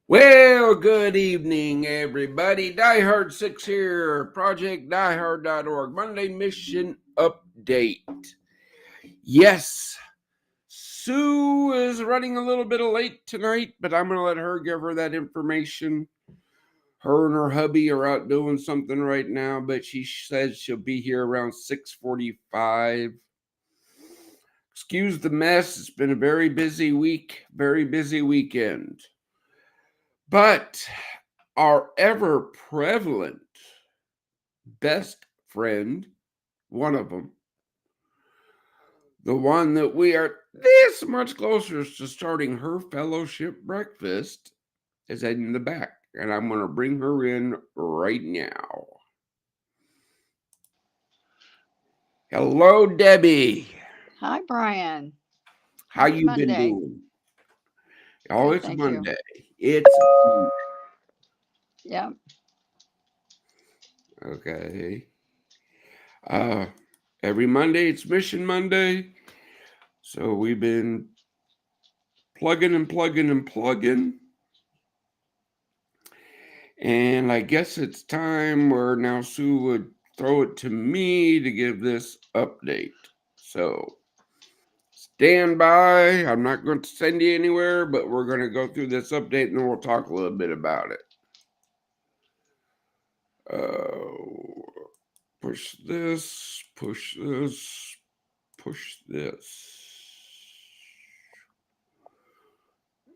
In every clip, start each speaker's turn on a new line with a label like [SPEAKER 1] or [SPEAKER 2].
[SPEAKER 1] Well, good evening, everybody. Diehard6 here, projectdiehard.org, Monday Mission Update. Yes, Sue is running a little bit late tonight, but I'm going to let her give her that information. Her and her hubby are out doing something right now, but she says she'll be here around 6:45. Excuse the mess. It's been a very busy week, very busy weekend. But our ever prevalent best friend, one of them, the one that we are this much closer to starting her fellowship breakfast, is in the back. And I'm going to bring her in right now. Hello, Debbie.
[SPEAKER 2] Hi, Brian.
[SPEAKER 1] How
[SPEAKER 2] Happy
[SPEAKER 1] you been
[SPEAKER 2] Monday.
[SPEAKER 1] doing? Oh,
[SPEAKER 2] Good,
[SPEAKER 1] it's
[SPEAKER 2] thank you.
[SPEAKER 1] Monday. It's
[SPEAKER 2] Yeah.
[SPEAKER 1] okay. Uh, every Monday it's Mission Monday. So we've been plugging and plugging and plugging. And I guess it's time where now Sue would throw it to me to give this update. So stand by. I'm not going to send you anywhere, but we're going to go through this update and then we'll talk a little bit about it. Push this, push this, push this.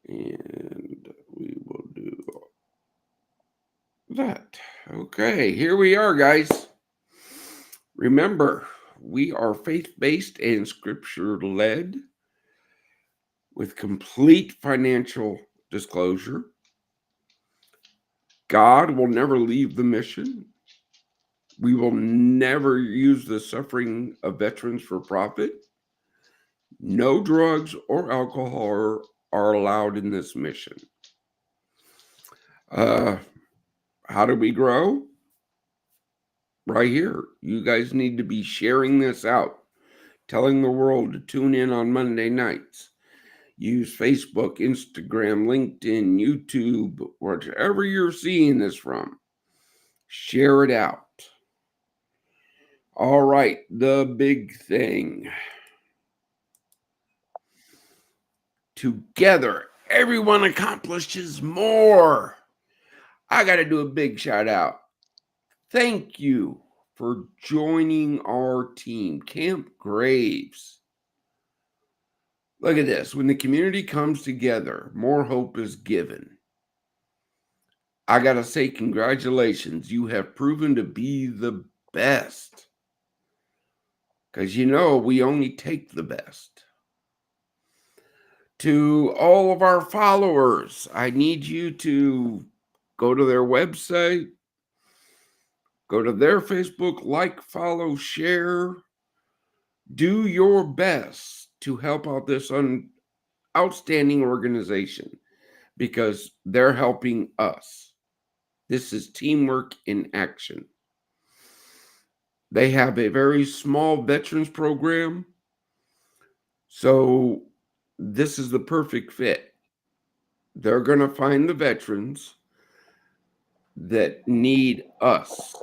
[SPEAKER 1] And we will do that. Okay, here we are, guys. Remember, we are faith-based and scripture-led with complete financial disclosure. God will never leave the mission. We will never use the suffering of veterans for profit. No drugs or alcohol are allowed in this mission. How do we grow? Right here. You guys need to be sharing this out, telling the world to tune in on Monday nights. Use Facebook, Instagram, LinkedIn, YouTube, wherever you're seeing this from. Share it out. All right, the big thing. Together, everyone accomplishes more. I got to do a big shout out. Thank you for joining our team, Camp Graves. Look at this. When the community comes together, more hope is given. I got to say, congratulations. You have proven to be the best. Because we only take the best. To all of our followers, I need you to go to their website, go to their Facebook, like, follow, share. Do your best to help out this outstanding organization because they're helping us. This is teamwork in action. They have a very small veterans program. So this is the perfect fit. They're going to find the veterans that need us.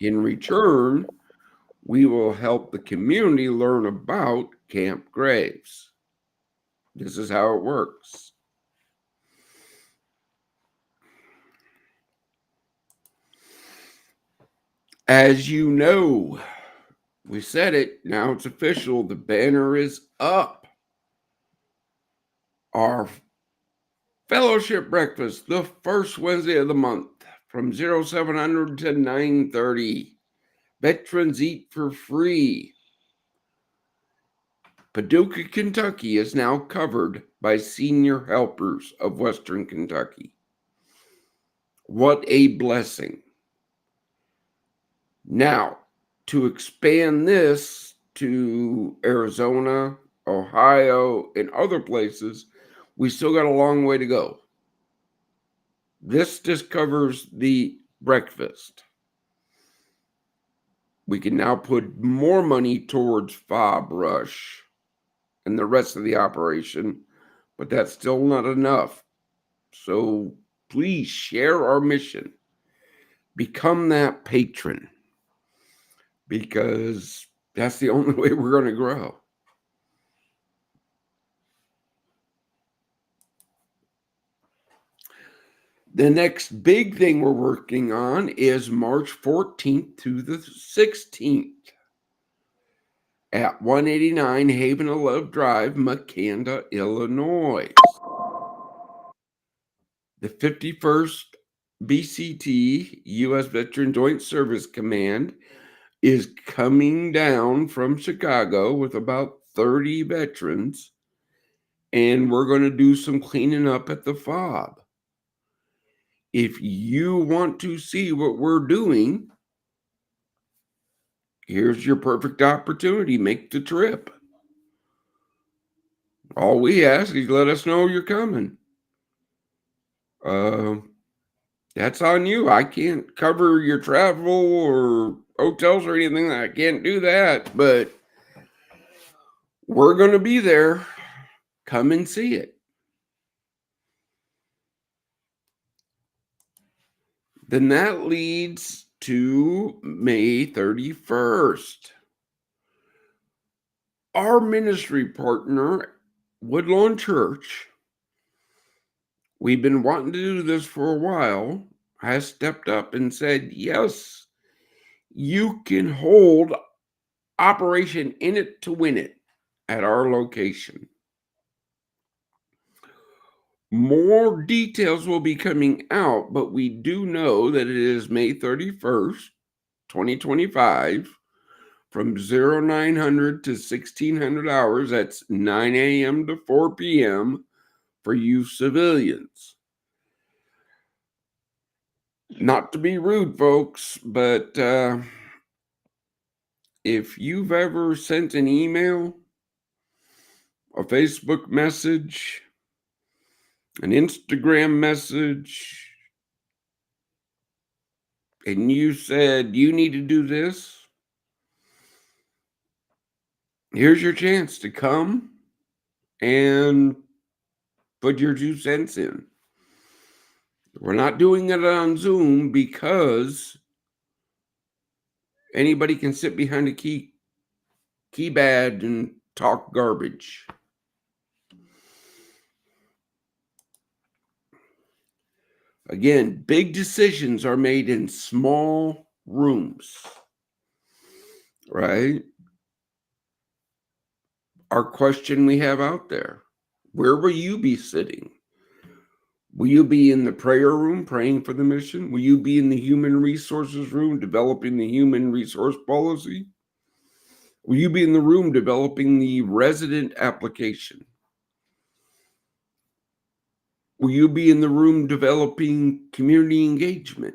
[SPEAKER 1] In return, we will help the community learn about Camp Graves. This is how it works. As you know, we said it, now it's official. The banner is up. Our fellowship breakfast, the first Wednesday of the month, from 0700 to 9:30. Veterans eat for free. Paducah, Kentucky is now covered by Senior Helpers of Western Kentucky. What a blessing. Now, to expand this to Arizona, Ohio, and other places, we still got a long way to go. This just covers the breakfast. We can now put more money towards fob rush and the rest of the operation, but that's still not enough. So please share our mission. Become that patron because that's the only way we're going to grow. The next big thing we're working on is March 14th to the 16th at 189 Haven of Love Drive, Makanda, Illinois. The 51st BCT U.S. Veteran Joint Service Command is coming down from Chicago with about 30 veterans, and we're going to do some cleaning up at the FOB. If you want to see what we're doing, here's your perfect opportunity. Make the trip. All we ask is let us know you're coming. That's on you. I can't cover your travel or hotels or anything. I can't do that, but we're going to be there. Come and see it. Then that leads to May 31st. Our ministry partner, Woodlawn Church, we've been wanting to do this for a while, has stepped up and said, yes, you can hold Operation In It to Win It at our location. More details will be coming out, but we do know that it is May 31st, 2025, from 0900 to 1600 hours. That's 9 a.m. to 4 p.m. for you civilians. Not to be rude, folks, but if you've ever sent an email, a Facebook message, an Instagram message, and you said you need to do this, here's your chance to come and put your 2 cents in. We're not doing it on Zoom because anybody can sit behind a keypad and talk garbage. Again, big decisions are made in small rooms, right? Our question we have out there, where will you be sitting? Will you be in the prayer room praying for the mission? Will you be in the human resources room developing the human resource policy? Will you be in the room developing the resident application? Will you be in the room developing community engagement?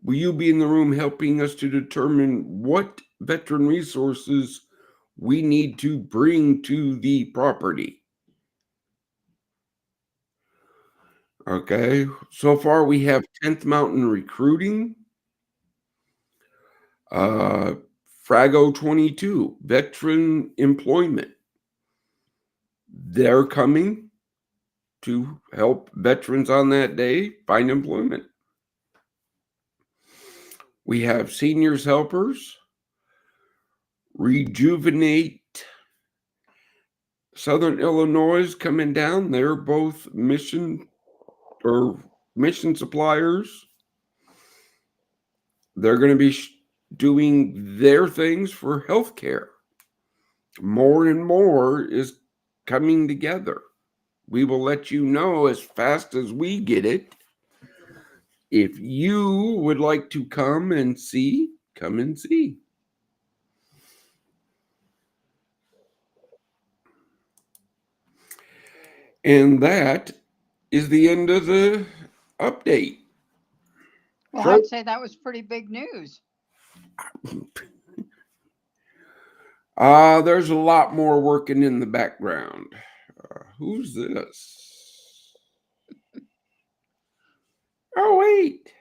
[SPEAKER 1] Will you be in the room helping us to determine what veteran resources we need to bring to the property? Okay, so far we have 10th Mountain Recruiting, Frago 22, Veteran Employment. They're coming to help veterans on that day find employment. We have Seniors Helpers, Rejuvenate Southern Illinois coming down. They're both mission suppliers. They're going to be doing their things for healthcare. More and more is coming together. We will let you know as fast as we get it. If you would like to come and see, come and see. And that is the end of the update.
[SPEAKER 2] Well, I'd say that was pretty big news.
[SPEAKER 1] There's a lot more working in the background. Who's this? Oh, wait.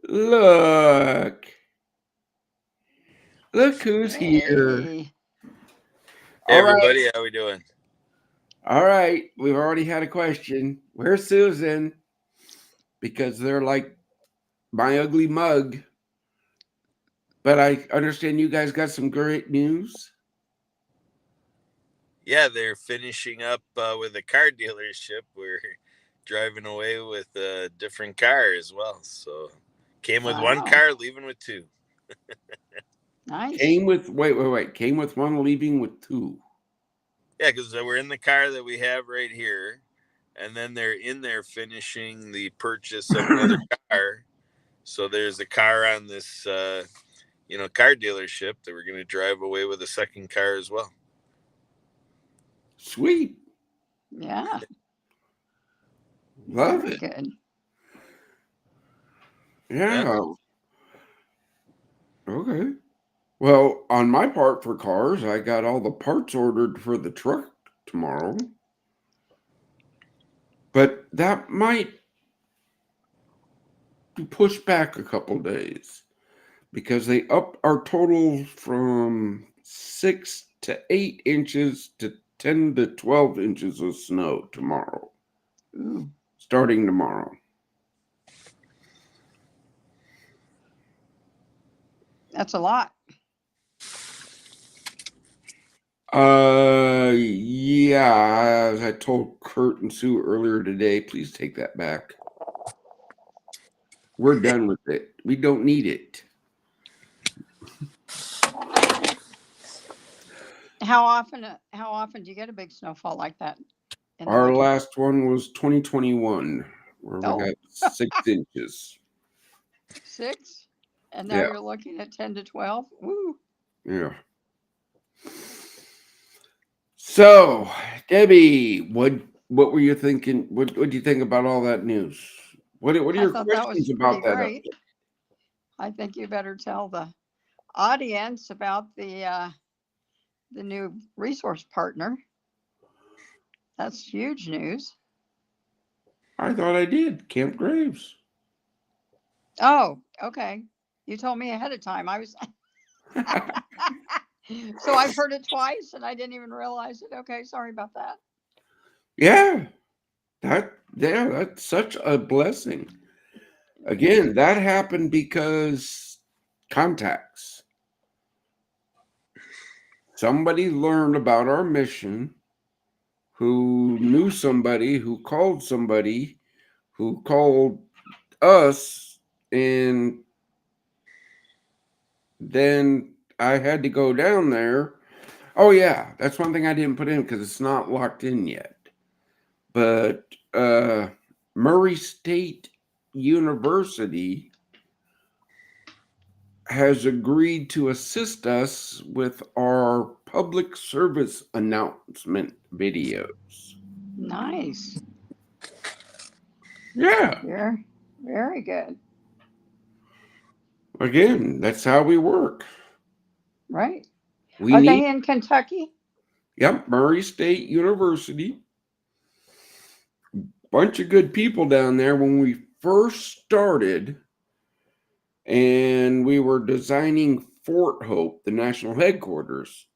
[SPEAKER 1] Look. Look who's here.
[SPEAKER 2] Hey.
[SPEAKER 3] Hey
[SPEAKER 1] All right.
[SPEAKER 3] everybody, how we doing?
[SPEAKER 1] All right. We've already had a question. Where's Susan? Because they're like my ugly mug. But I understand you guys got some great news.
[SPEAKER 3] Yeah, they're finishing up with a car dealership. We're driving away with a different car as well. So came with one
[SPEAKER 2] Wow.
[SPEAKER 3] car, leaving with two.
[SPEAKER 2] Nice.
[SPEAKER 1] Came with wait. Came with one, leaving with two.
[SPEAKER 3] Yeah, because we're in the car that we have right here, and then they're in there finishing the purchase of another car. So there's a car on this, car dealership that we're going to drive away with a second car as well.
[SPEAKER 1] Sweet.
[SPEAKER 2] Yeah.
[SPEAKER 1] Love
[SPEAKER 2] Very
[SPEAKER 1] it.
[SPEAKER 2] good.
[SPEAKER 3] Yeah.
[SPEAKER 1] Yeah. Okay. Well, on my part for cars, I got all the parts ordered for the truck tomorrow. But that might be pushed back a couple days because they upped our total from 6 to 8 inches to 10 to 12 inches of snow tomorrow,
[SPEAKER 2] Ooh,
[SPEAKER 1] starting tomorrow.
[SPEAKER 2] that's a lot.
[SPEAKER 1] Yeah, as I told Kurt and Sue earlier today, please take that back. We're done with it. We don't need it.
[SPEAKER 2] How often do you get a big snowfall like that in the
[SPEAKER 1] Our
[SPEAKER 2] winter?
[SPEAKER 1] last one was 2021, where we
[SPEAKER 2] Oh,
[SPEAKER 1] got 6 inches.
[SPEAKER 2] 6, and now
[SPEAKER 1] Yeah,
[SPEAKER 2] you're looking at 10 to 12. Ooh.
[SPEAKER 1] yeah. So, Debbie, what were you thinking? What do you think about all that news? What are
[SPEAKER 2] I
[SPEAKER 1] your
[SPEAKER 2] thought that was
[SPEAKER 1] questions
[SPEAKER 2] pretty
[SPEAKER 1] about that
[SPEAKER 2] great.
[SPEAKER 1] update?
[SPEAKER 2] I think you better tell the audience about the new resource partner. That's huge news.
[SPEAKER 1] I thought I did. Camp Graves.
[SPEAKER 2] Oh, okay. You told me ahead of time. I was so I've heard it twice and I didn't even realize it. Okay, sorry about that.
[SPEAKER 1] Yeah, that's such a blessing.
[SPEAKER 2] It
[SPEAKER 1] Again, that
[SPEAKER 2] is.
[SPEAKER 1] happened because contacts. Somebody learned about our mission, who knew somebody, who called us, and then I had to go down there. Oh yeah, that's one thing I didn't put in because it's not locked in yet. But Murray State University has agreed to assist us with our public service announcement videos.
[SPEAKER 2] Nice.
[SPEAKER 1] Yeah,
[SPEAKER 2] Very, very good.
[SPEAKER 1] again, that's how we work.
[SPEAKER 2] Right.
[SPEAKER 1] We
[SPEAKER 2] Are
[SPEAKER 1] need,
[SPEAKER 2] they in Kentucky?
[SPEAKER 1] yep, Murray State University. Bunch of good people down there when we first started, and we were designing Fort Hope, the national headquarters.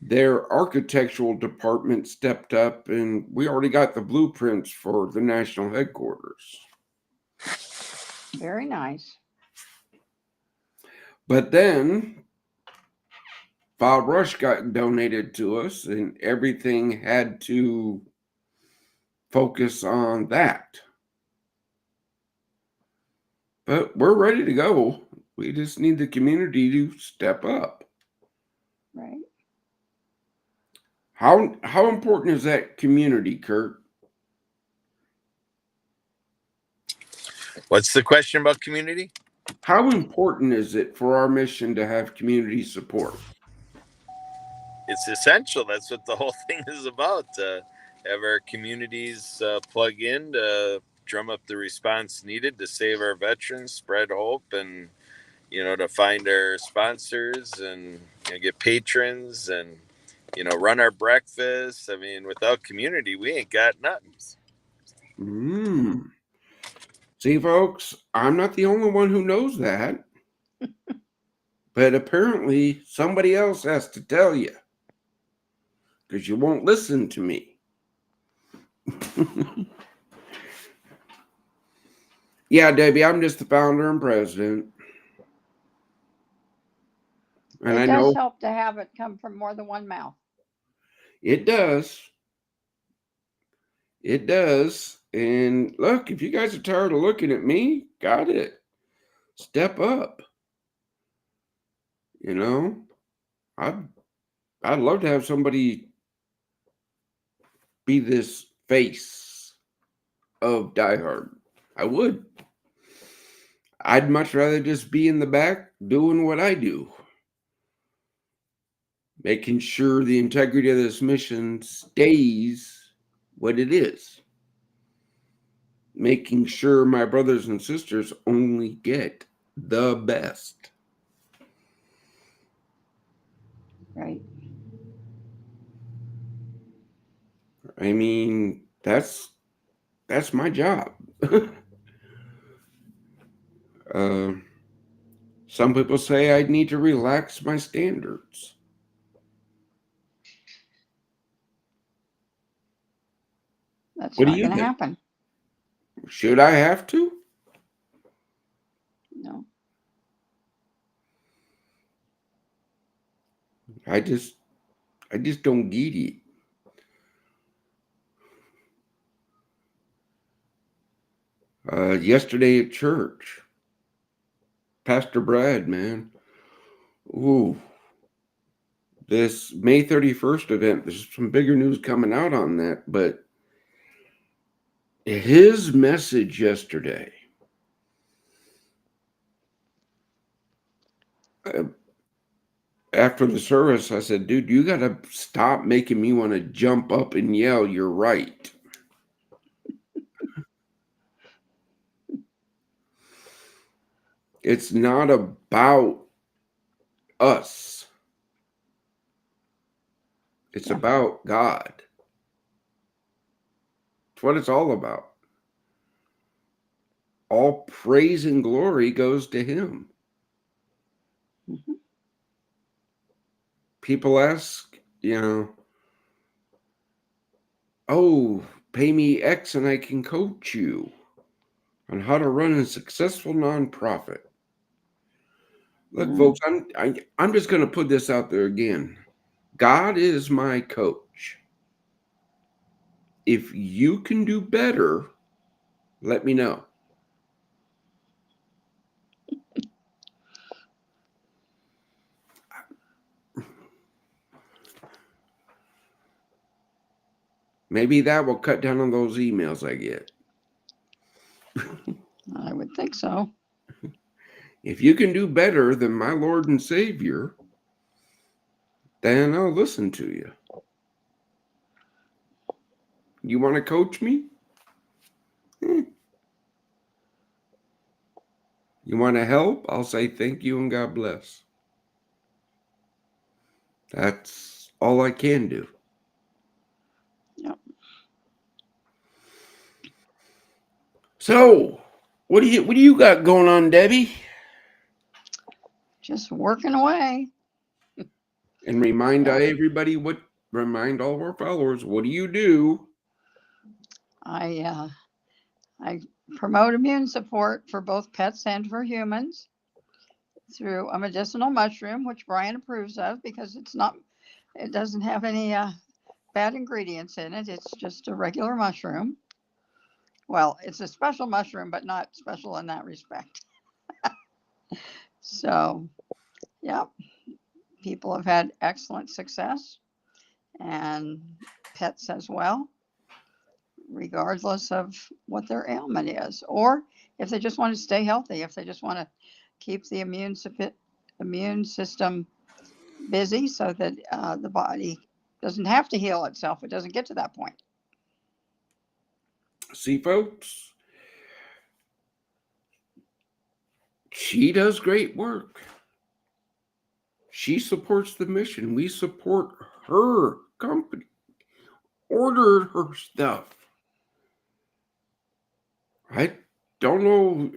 [SPEAKER 1] Their architectural department stepped up, and we already got the blueprints for the national headquarters.
[SPEAKER 2] Very nice.
[SPEAKER 1] But then Bob Rush got donated to us, and everything had to focus on that. But we're ready to go. We just need the community to step up.
[SPEAKER 2] Right.
[SPEAKER 1] How important is that community, Kurt?
[SPEAKER 3] What's the question about community?
[SPEAKER 1] How important is it for our mission to have community support?
[SPEAKER 3] It's essential. That's what the whole thing is about. Have our communities plug in to drum up the response needed to save our veterans, spread hope, and to find our sponsors and get patrons and run our breakfast. I mean, without community, we ain't got nothing.
[SPEAKER 1] Mm. See, folks, I'm not the only one who knows that, but apparently somebody else has to tell you. because you won't listen to me. Yeah, Debbie, I'm just the founder and president. And
[SPEAKER 2] It
[SPEAKER 1] I
[SPEAKER 2] does
[SPEAKER 1] know
[SPEAKER 2] help to have it come from more than one mouth.
[SPEAKER 1] it does. It does. And look, if you guys are tired of looking at me, got it. Step up. You know, I'd love to have somebody be this face of Die Hard. I would. I'd much rather just be in the back doing what I do, making sure the integrity of this mission stays what it is, making sure my brothers and sisters only get the best.
[SPEAKER 2] Right.
[SPEAKER 1] I mean, that's my job. uh, some people say I need to relax my standards.
[SPEAKER 2] That's
[SPEAKER 1] What do
[SPEAKER 2] not
[SPEAKER 1] you
[SPEAKER 2] going to
[SPEAKER 1] think?
[SPEAKER 2] happen.
[SPEAKER 1] Should I have to?
[SPEAKER 2] No.
[SPEAKER 1] I just don't get it. Yesterday at church, Pastor Brad, man. Ooh, this May 31st event, there's some bigger news coming out on that, but his message yesterday, after the service, I said, dude, you got to stop making me want to jump up and yell, you're right. It's not about us. It's
[SPEAKER 2] Yeah.
[SPEAKER 1] about God. It's what it's all about. All praise and glory goes to him.
[SPEAKER 2] Mhm.
[SPEAKER 1] People ask, oh, pay me X and I can coach you on how to run a successful nonprofit. Look, folks, I'm just going to put this out there again. God is my coach. If you can do better, let me know. Maybe that will cut down on those emails I get.
[SPEAKER 2] I would think so.
[SPEAKER 1] If you can do better than my Lord and Savior, then I'll listen to you. You want to coach me? You want to help? I'll say thank you and God bless. That's all I can do.
[SPEAKER 2] Yep.
[SPEAKER 1] So, what do you got going on, Debbie?
[SPEAKER 2] Just working away.
[SPEAKER 1] And remind
[SPEAKER 2] Yep.
[SPEAKER 1] remind all of our followers, what do you do?
[SPEAKER 2] I promote immune support for both pets and for humans through a medicinal mushroom, which Brian approves of because it doesn't have any bad ingredients in it. It's just a regular mushroom. Well, it's a special mushroom, but not special in that respect. So, yeah, people have had excellent success and pets as well, regardless of what their ailment is. Or if they just want to stay healthy, if they just want to keep the immune system busy so that the body doesn't have to heal itself. It doesn't get to that point.
[SPEAKER 1] See, folks, she does great work. She supports the mission. We support her company. Order her stuff. I don't know,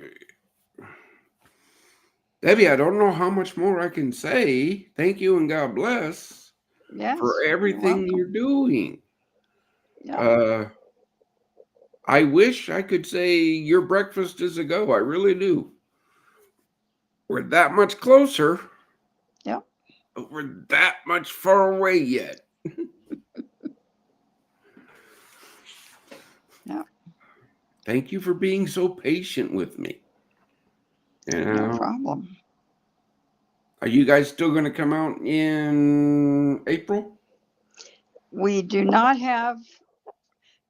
[SPEAKER 1] Debbie, I don't know how much more I can say. Thank you and God bless.
[SPEAKER 2] Yes,
[SPEAKER 1] for
[SPEAKER 2] you're
[SPEAKER 1] everything
[SPEAKER 2] welcome.
[SPEAKER 1] you're doing.
[SPEAKER 2] Yeah,
[SPEAKER 1] Uh, I wish I could say your breakfast is a go. I really do. We're that much closer,
[SPEAKER 2] yeah,
[SPEAKER 1] but we're that much far away yet.
[SPEAKER 2] yeah.
[SPEAKER 1] Thank you for being so patient with me. You
[SPEAKER 2] No
[SPEAKER 1] know,
[SPEAKER 2] problem.
[SPEAKER 1] are you guys still going to come out in April?
[SPEAKER 2] We do not have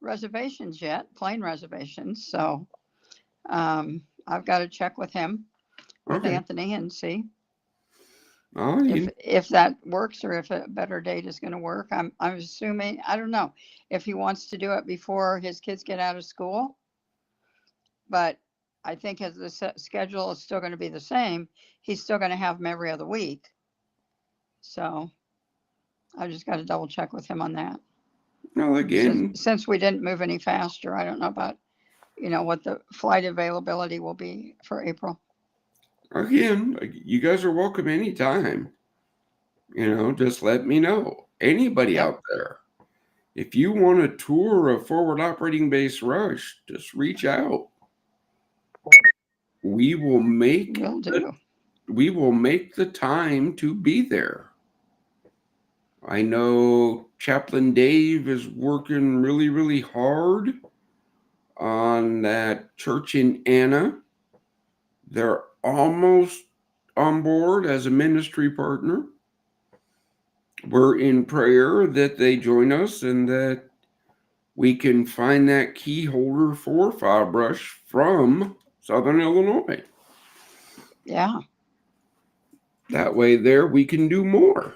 [SPEAKER 2] reservations yet, plane reservations. So I've got to check with him, with
[SPEAKER 1] Okay.
[SPEAKER 2] Anthony, and see
[SPEAKER 1] Oh,
[SPEAKER 2] if that works or if a better date is going to work. I'm assuming, I don't know if he wants to do it before his kids get out of school, but I think as the schedule is still going to be the same, he's still going to have them every other week. So I just got to double check with him on that.
[SPEAKER 1] well, again,
[SPEAKER 2] Since we didn't move any faster, I don't know about, what the flight availability will be for April.
[SPEAKER 1] you guys are welcome anytime. Just let me know. Anybody
[SPEAKER 2] Yep,
[SPEAKER 1] out there, if you want a tour of Forward Operating Base Rush, just reach out. We will make
[SPEAKER 2] will
[SPEAKER 1] the
[SPEAKER 2] do.
[SPEAKER 1] we will make the time to be there. I know Chaplain Dave is working really, really hard on that church in Anna. They're almost on board as a ministry partner. We're in prayer that they join us and that we can find that key holder for Firebrush from Southern Illinois.
[SPEAKER 2] Yeah,
[SPEAKER 1] That way there we can do more.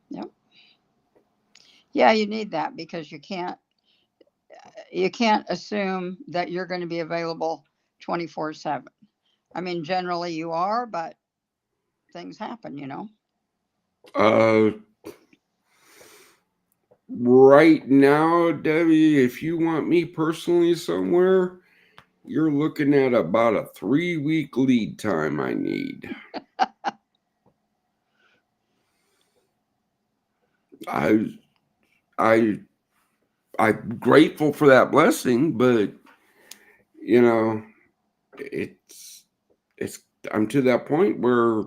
[SPEAKER 2] yep. Yeah, you need that because you can't assume that you're going to be available 24/7. I mean, generally you are, but things happen.
[SPEAKER 1] Uh right now, Debbie, if you want me personally somewhere, you're looking at about a 3-week lead time I need. I I I'm grateful for that blessing, but you know, it's it's I'm to that point where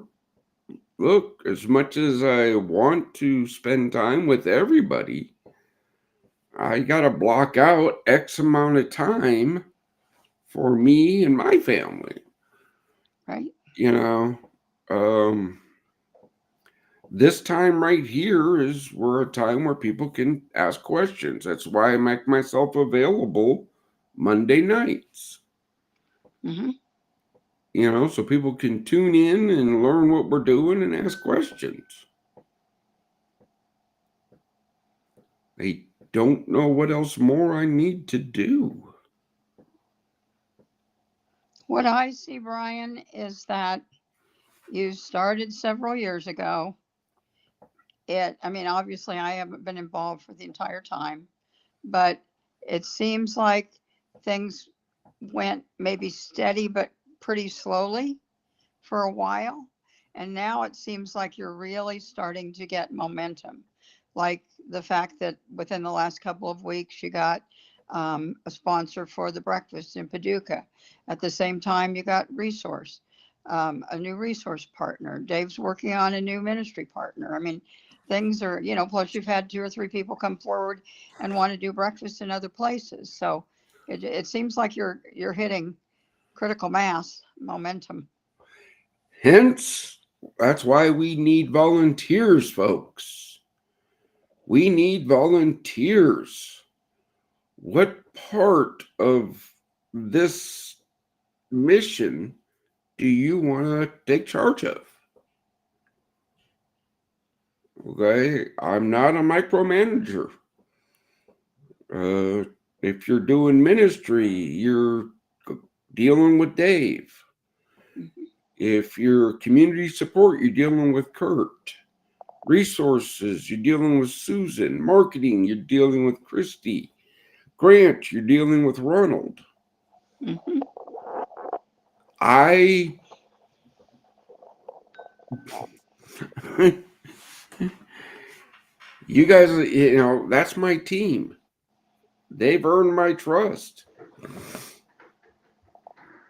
[SPEAKER 1] look, as much as I want to spend time with everybody, I got to block out X amount of time for me and my family.
[SPEAKER 2] Right?
[SPEAKER 1] You know, um, this time right here is where a time where people can ask questions. That's why I make myself available Monday nights.
[SPEAKER 2] Hmm.
[SPEAKER 1] So people can tune in and learn what we're doing and ask questions. They don't know what else more I need to do.
[SPEAKER 2] What I see, Brian, is that you started several years ago. I mean, obviously, I haven't been involved for the entire time, but it seems like things went maybe steady, but pretty slowly for a while. And now it seems like you're really starting to get momentum. Like the fact that within the last couple of weeks, you got a sponsor for the breakfast in Paducah. At the same time, you got a new resource partner. Dave's working on a new ministry partner. I mean, things are, plus you've had 2 or 3 people come forward and want to do breakfast in other places. So it seems like you're hitting critical mass momentum.
[SPEAKER 1] Hence, that's why we need volunteers, folks. We need volunteers. What part of this mission do you want to take charge of? Okay, I'm not a micromanager. Uh, if you're doing ministry, you're dealing with Dave.
[SPEAKER 2] Mhm.
[SPEAKER 1] If you're community support, you're dealing with Kurt. Resources, you're dealing with Susan. Marketing, you're dealing with Christy. Grant, you're dealing with Ronald.
[SPEAKER 2] Mhm.
[SPEAKER 1] I You guys, that's my team. They've earned my trust.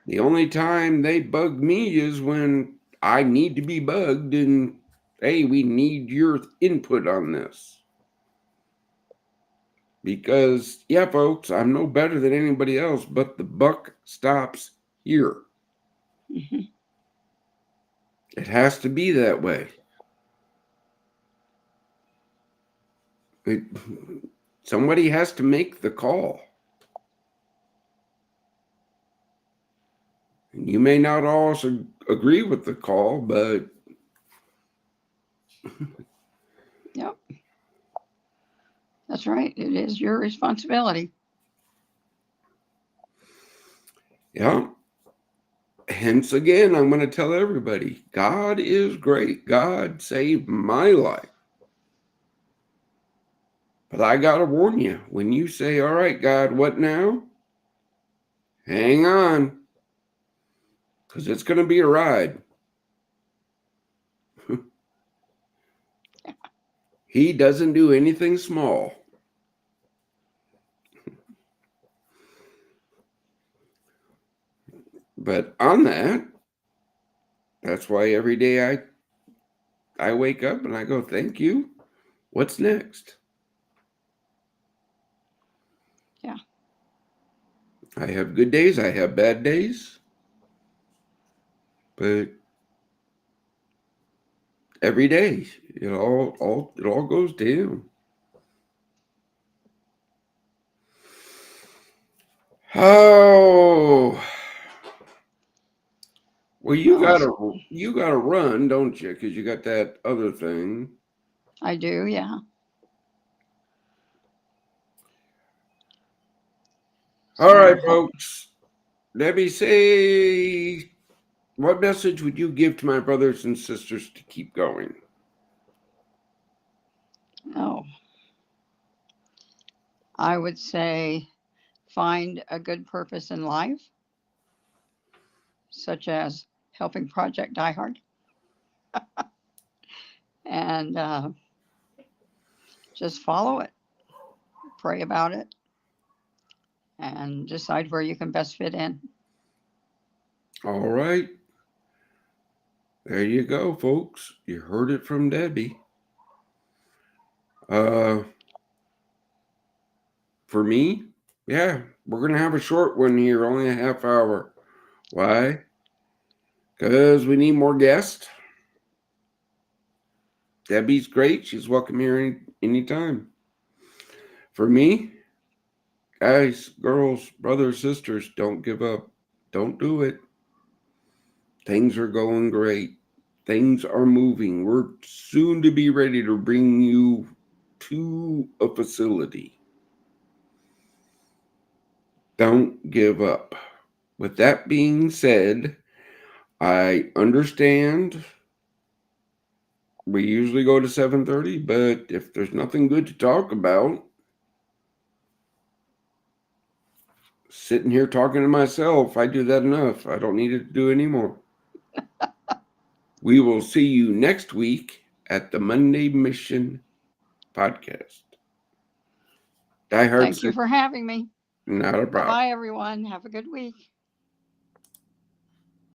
[SPEAKER 1] The only time they bug me is when I need to be bugged and, hey, we need your input on this. Because, yeah, folks, I'm no better than anybody else, but the buck stops here.
[SPEAKER 2] Mhm.
[SPEAKER 1] It has to be that way. Somebody has to make the call. And you may not always agree with the call, but
[SPEAKER 2] Yep. That's right. It is your responsibility.
[SPEAKER 1] yeah. Hence, again, I'm going to tell everybody God is great. God saved my life. But I got to warn you, when you say, all right, God, what now? Hang on, because it's going to be a ride. He doesn't do anything small. But on that's why every day I wake up and I go, thank you. What's next?
[SPEAKER 2] Yeah.
[SPEAKER 1] I have good days. I have bad days. But every day, it all goes down. Oh, well, you
[SPEAKER 2] Well,
[SPEAKER 1] gotta run, don't you? Because you got that other thing.
[SPEAKER 2] I do. Yeah.
[SPEAKER 1] All right,
[SPEAKER 2] So,
[SPEAKER 1] folks. Debbie, say, what message would you give to my brothers and sisters to keep going?
[SPEAKER 2] oh, I would say find a good purpose in life, such as helping Project Die Hard, and just follow it, pray about it, and decide where you can best fit in.
[SPEAKER 1] All right. There you go, folks. You heard it from Debbie. For me, yeah, we're gonna have a short one here, only a half hour. Why? Because we need more guests. Debbie's great. She's welcome here anytime. For me, guys, girls, brothers, sisters, don't give up. Don't do it. Things are going great. Things are moving. We're soon to be ready to bring you to a facility. Don't give up. With that being said, I understand we usually go to 7:30, but if there's nothing good to talk about, sitting here talking to myself, I do that enough. I don't need it to do anymore. We will see you next week at the Monday Mission podcast. Die Hard
[SPEAKER 2] Thank you
[SPEAKER 1] Six,
[SPEAKER 2] for having me.
[SPEAKER 1] not a
[SPEAKER 2] Bye
[SPEAKER 1] problem.
[SPEAKER 2] bye, everyone. Have a good week.